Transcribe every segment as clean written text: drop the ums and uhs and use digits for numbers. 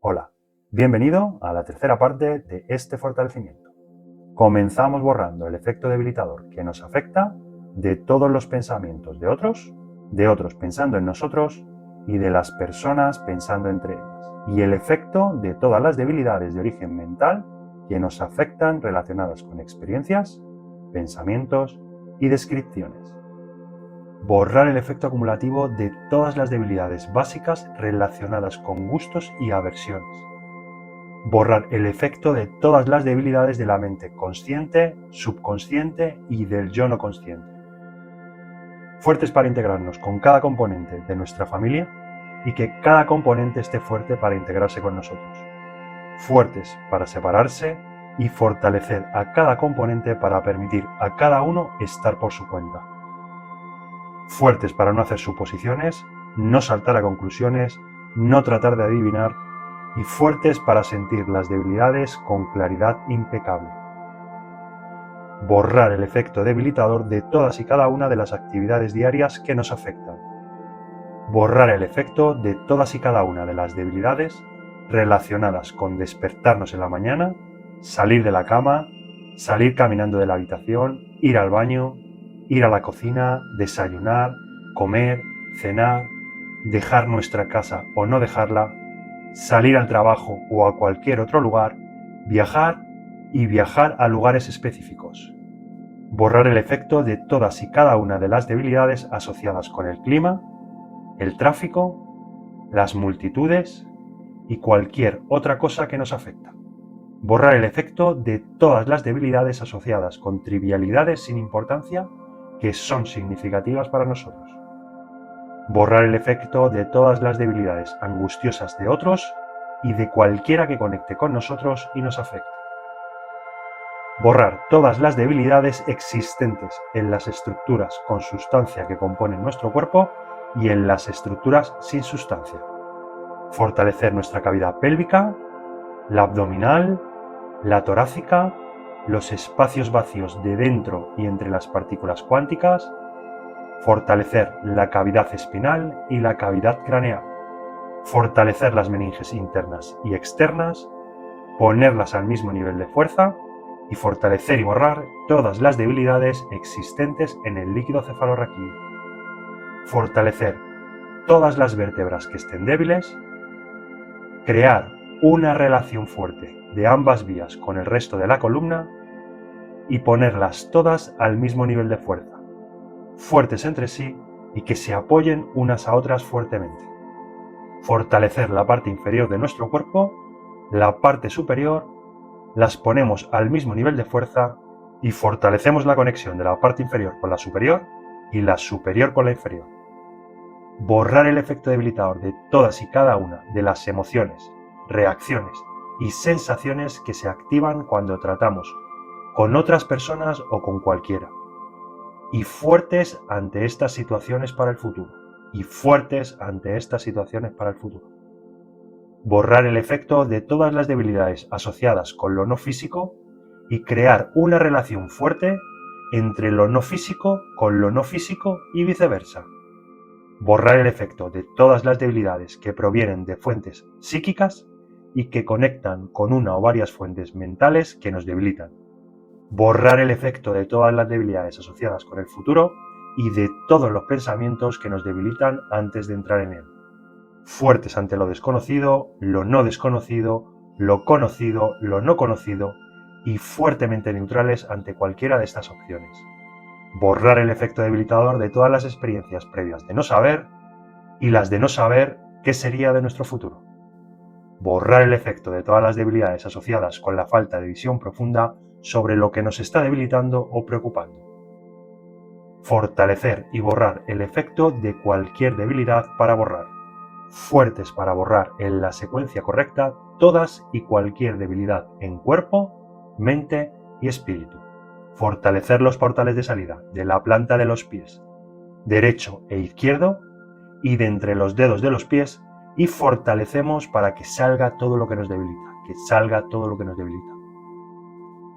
Hola, bienvenido a la tercera parte de este fortalecimiento. Comenzamos borrando el efecto debilitador que nos afecta de todos los pensamientos de otros pensando en nosotros y de las personas pensando entre ellas, y el efecto de todas las debilidades de origen mental que nos afectan relacionadas con experiencias, pensamientos y descripciones. Borrar el efecto acumulativo de todas las debilidades básicas relacionadas con gustos y aversiones. Borrar el efecto de todas las debilidades de la mente consciente, subconsciente y del yo no consciente. Fuertes para integrarnos con cada componente de nuestra familia y que cada componente esté fuerte para integrarse con nosotros. Fuertes para separarse y fortalecer a cada componente para permitir a cada uno estar por su cuenta. Fuertes para no hacer suposiciones, no saltar a conclusiones, no tratar de adivinar, y fuertes para sentir las debilidades con claridad impecable. Borrar el efecto debilitador de todas y cada una de las actividades diarias que nos afectan. Borrar el efecto de todas y cada una de las debilidades relacionadas con despertarnos en la mañana, salir de la cama, salir caminando de la habitación, ir al baño, ir a la cocina, desayunar, comer, cenar, dejar nuestra casa o no dejarla, salir al trabajo o a cualquier otro lugar, viajar y viajar a lugares específicos. Borrar el efecto de todas y cada una de las debilidades asociadas con el clima, el tráfico, las multitudes y cualquier otra cosa que nos afecta. Borrar el efecto de todas las debilidades asociadas con trivialidades sin importancia que son significativas para nosotros. Borrar el efecto de todas las debilidades angustiosas de otros y de cualquiera que conecte con nosotros y nos afecte. Borrar todas las debilidades existentes en las estructuras con sustancia que componen nuestro cuerpo y en las estructuras sin sustancia. Fortalecer nuestra cavidad pélvica, la abdominal, la torácica, los espacios vacíos de dentro y entre las partículas cuánticas. Fortalecer la cavidad espinal y la cavidad craneal. Fortalecer las meninges internas y externas, ponerlas al mismo nivel de fuerza y fortalecer y borrar todas las debilidades existentes en el líquido cefalorraquídeo. Fortalecer todas las vértebras que estén débiles, crear una relación fuerte de ambas vías con el resto de la columna y ponerlas todas al mismo nivel de fuerza, fuertes entre sí y que se apoyen unas a otras fuertemente. Fortalecer la parte inferior de nuestro cuerpo, la parte superior, las ponemos al mismo nivel de fuerza y fortalecemos la conexión de la parte inferior con la superior y la superior con la inferior. Borrar el efecto debilitador de todas y cada una de las emociones, reacciones y sensaciones que se activan cuando tratamos con otras personas o con cualquiera. Y fuertes ante estas situaciones para el futuro. Borrar el efecto de todas las debilidades asociadas con lo no físico y crear una relación fuerte entre lo no físico con lo no físico y viceversa. Borrar el efecto de todas las debilidades que provienen de fuentes psíquicas y que conectan con una o varias fuentes mentales que nos debilitan. Borrar el efecto de todas las debilidades asociadas con el futuro y de todos los pensamientos que nos debilitan antes de entrar en él. Fuertes ante lo desconocido, lo no desconocido, lo conocido, lo no conocido y fuertemente neutrales ante cualquiera de estas opciones. Borrar el efecto debilitador de todas las experiencias previas de no saber y las de no saber qué sería de nuestro futuro. Borrar el efecto de todas las debilidades asociadas con la falta de visión profunda sobre lo que nos está debilitando o preocupando. Fortalecer y borrar el efecto de cualquier debilidad para borrar. Fuertes para borrar en la secuencia correcta todas y cualquier debilidad en cuerpo, mente y espíritu. Fortalecer los portales de salida de la planta de los pies, derecho e izquierdo, y de entre los dedos de los pies, y fortalecemos para que salga todo lo que nos debilita,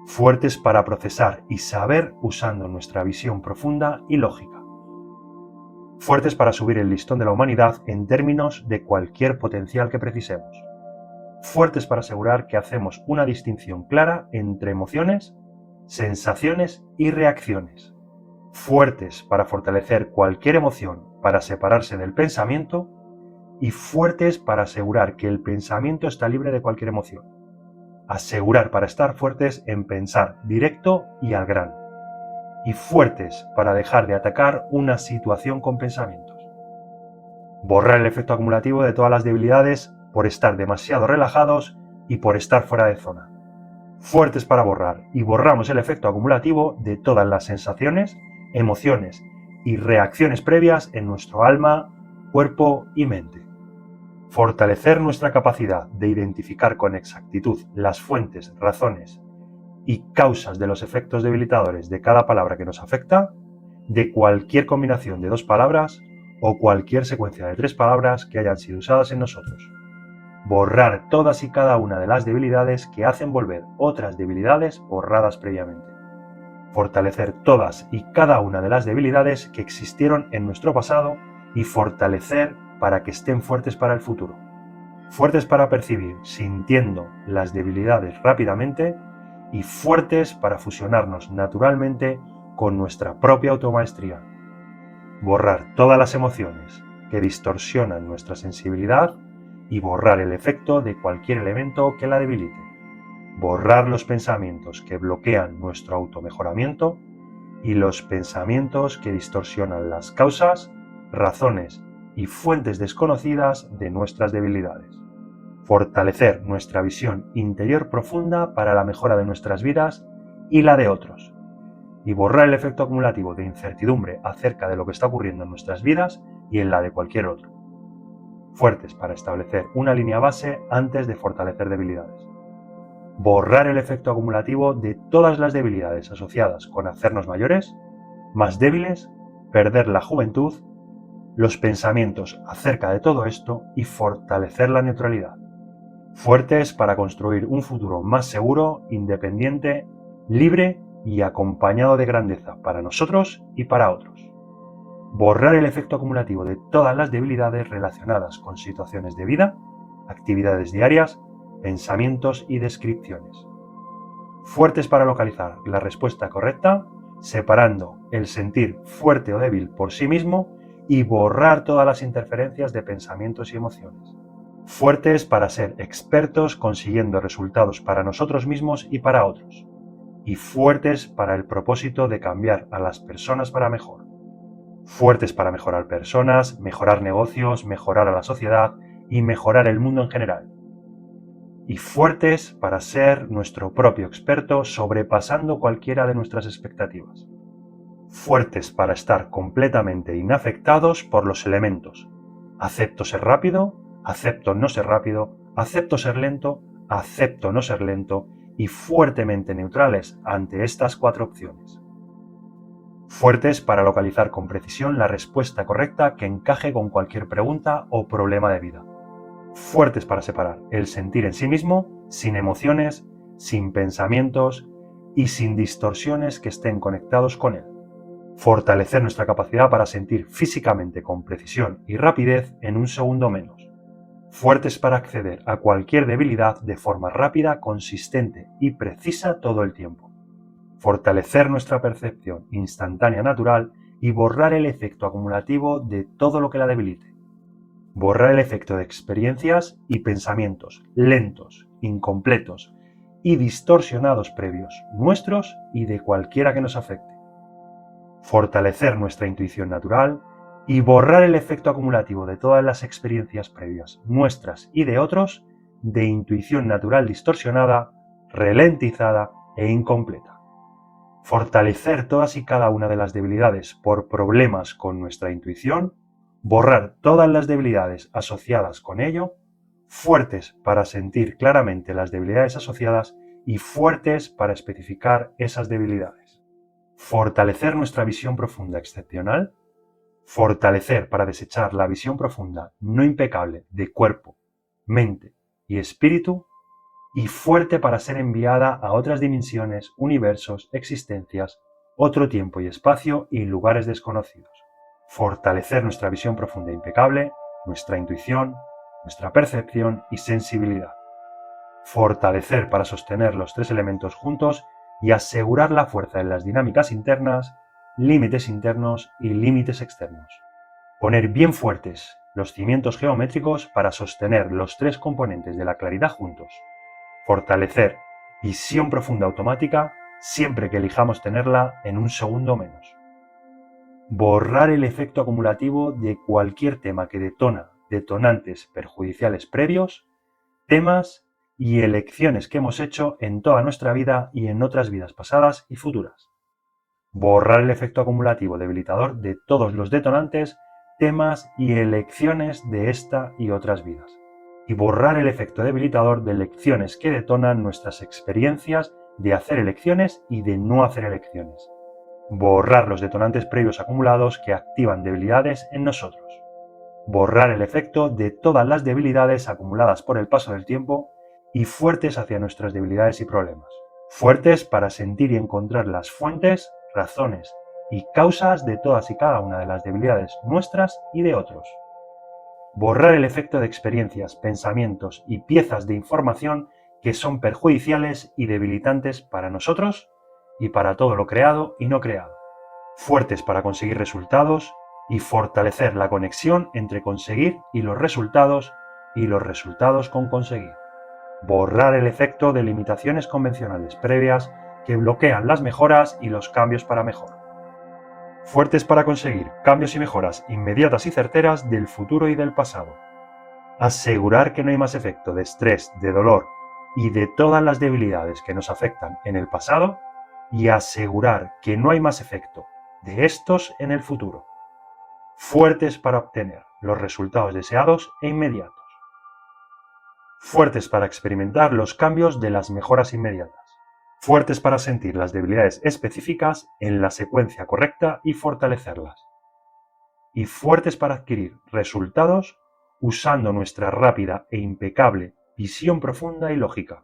Fuertes para procesar y saber usando nuestra visión profunda y lógica. Fuertes para subir el listón de la humanidad en términos de cualquier potencial que precisemos. fuertes para asegurar que hacemos una distinción clara entre emociones, sensaciones y reacciones, fuertes para fortalecer cualquier emoción para separarse del pensamiento y fuertes para asegurar que el pensamiento está libre de cualquier emoción. Asegurar para estar fuertes en pensar directo y al grano. Y fuertes para dejar de atacar una situación con pensamientos. Borrar el efecto acumulativo de todas las debilidades por estar demasiado relajados y por estar fuera de zona. Fuertes para borrar y borramos el efecto acumulativo de todas las sensaciones, emociones y reacciones previas en nuestro alma, cuerpo y mente. Fortalecer nuestra capacidad de identificar con exactitud las fuentes, razones y causas de los efectos debilitadores de cada palabra que nos afecta, de cualquier combinación de 2 palabras o cualquier secuencia de 3 palabras que hayan sido usadas en nosotros. Borrar todas y cada una de las debilidades que hacen volver otras debilidades borradas previamente. Fortalecer todas y cada una de las debilidades que existieron en nuestro pasado y fortalecer para que estén fuertes para el futuro. Fuertes para percibir, sintiendo las debilidades rápidamente y fuertes para fusionarnos naturalmente con nuestra propia automaestría. Borrar todas las emociones que distorsionan nuestra sensibilidad y borrar el efecto de cualquier elemento que la debilite. Borrar los pensamientos que bloquean nuestro automejoramiento y los pensamientos que distorsionan las causas, razones y fuentes desconocidas de nuestras debilidades. Fortalecer nuestra visión interior profunda para la mejora de nuestras vidas y la de otros. Y borrar el efecto acumulativo de incertidumbre acerca de lo que está ocurriendo en nuestras vidas y en la de cualquier otro. Fuertes para establecer una línea base antes de fortalecer debilidades. Borrar el efecto acumulativo de todas las debilidades asociadas con hacernos mayores, más débiles, perder la juventud, los pensamientos acerca de todo esto y fortalecer la neutralidad. Fuertes para construir un futuro más seguro, independiente, libre y acompañado de grandeza para nosotros y para otros. Borrar el efecto acumulativo de todas las debilidades relacionadas con situaciones de vida, actividades diarias, pensamientos y descripciones. Fuertes para localizar la respuesta correcta, separando el sentir fuerte o débil por sí mismo y borrar todas las interferencias de pensamientos y emociones. Fuertes para ser expertos consiguiendo resultados para nosotros mismos y para otros. Y fuertes para el propósito de cambiar a las personas para mejor. Fuertes para mejorar personas, mejorar negocios, mejorar a la sociedad y mejorar el mundo en general. Y fuertes para ser nuestro propio experto sobrepasando cualquiera de nuestras expectativas. Fuertes para estar completamente inafectados por los elementos. Acepto ser rápido, acepto no ser rápido, acepto ser lento, acepto no ser lento y fuertemente neutrales ante estas 4 opciones. Fuertes para localizar con precisión la respuesta correcta que encaje con cualquier pregunta o problema de vida. Fuertes para separar el sentir en sí mismo, sin emociones, sin pensamientos y sin distorsiones que estén conectados con él. Fortalecer nuestra capacidad para sentir físicamente con precisión y rapidez en un segundo menos. Fuertes para acceder a cualquier debilidad de forma rápida, consistente y precisa todo el tiempo. Fortalecer nuestra percepción instantánea natural y borrar el efecto acumulativo de todo lo que la debilite. Borrar el efecto de experiencias y pensamientos lentos, incompletos y distorsionados previos, nuestros y de cualquiera que nos afecte. Fortalecer nuestra intuición natural y borrar el efecto acumulativo de todas las experiencias previas, nuestras y de otros, de intuición natural distorsionada, ralentizada e incompleta. Fortalecer todas y cada una de las debilidades por problemas con nuestra intuición, borrar todas las debilidades asociadas con ello, fuertes para sentir claramente las debilidades asociadas y fuertes para especificar esas debilidades. Fortalecer nuestra visión profunda excepcional, fortalecer para desechar la visión profunda no impecable de cuerpo, mente y espíritu, y fuerte para ser enviada a otras dimensiones, universos, existencias, otro tiempo y espacio y lugares desconocidos. Fortalecer nuestra visión profunda e impecable, nuestra intuición, nuestra percepción y sensibilidad. fortalecer para sostener los tres elementos juntos y asegurar la fuerza en las dinámicas internas, límites internos y límites externos. Poner bien fuertes los cimientos geométricos para sostener los tres componentes de la claridad juntos. Fortalecer visión profunda automática siempre que elijamos tenerla en un segundo menos. Borrar el efecto acumulativo de cualquier tema que detona detonantes perjudiciales previos, temas y elecciones que hemos hecho en toda nuestra vida y en otras vidas pasadas y futuras. Borrar el efecto acumulativo debilitador de todos los detonantes, temas y elecciones de esta y otras vidas. Y borrar el efecto debilitador de elecciones que detonan nuestras experiencias de hacer elecciones y de no hacer elecciones. Borrar los detonantes previos acumulados que activan debilidades en nosotros. Borrar el efecto de todas las debilidades acumuladas por el paso del tiempo y fuertes hacia nuestras debilidades y problemas. Fuertes para sentir y encontrar las fuentes, razones y causas de todas y cada una de las debilidades nuestras y de otros. Borrar el efecto de experiencias, pensamientos y piezas de información que son perjudiciales y debilitantes para nosotros y para todo lo creado y no creado. Fuertes para conseguir resultados y fortalecer la conexión entre conseguir y los resultados con conseguir. Borrar el efecto de limitaciones convencionales previas que bloquean las mejoras y los cambios para mejor. Fuertes para conseguir cambios y mejoras inmediatas y certeras del futuro y del pasado. Asegurar que no hay más efecto de estrés, de dolor y de todas las debilidades que nos afectan en el pasado y asegurar que no hay más efecto de estos en el futuro. Fuertes para obtener los resultados deseados e inmediatos. Fuertes para experimentar los cambios de las mejoras inmediatas. Fuertes para sentir las debilidades específicas en la secuencia correcta y fortalecerlas. Y fuertes para adquirir resultados usando nuestra rápida e impecable visión profunda y lógica.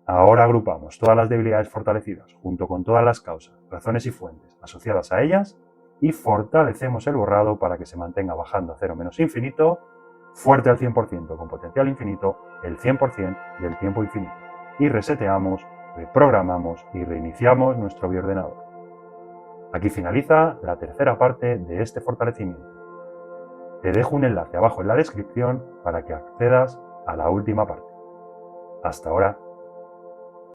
Ahora agrupamos todas las debilidades fortalecidas junto con todas las causas, razones y fuentes asociadas a ellas y fortalecemos el borrado para que se mantenga bajando a cero menos infinito, fuerte al 100% con potencial infinito, el 100% del tiempo infinito. Y reseteamos, reprogramamos y reiniciamos nuestro bioordenador. Aquí finaliza la tercera parte de este fortalecimiento. Te dejo un enlace abajo en la descripción para que accedas a la última parte. Hasta ahora.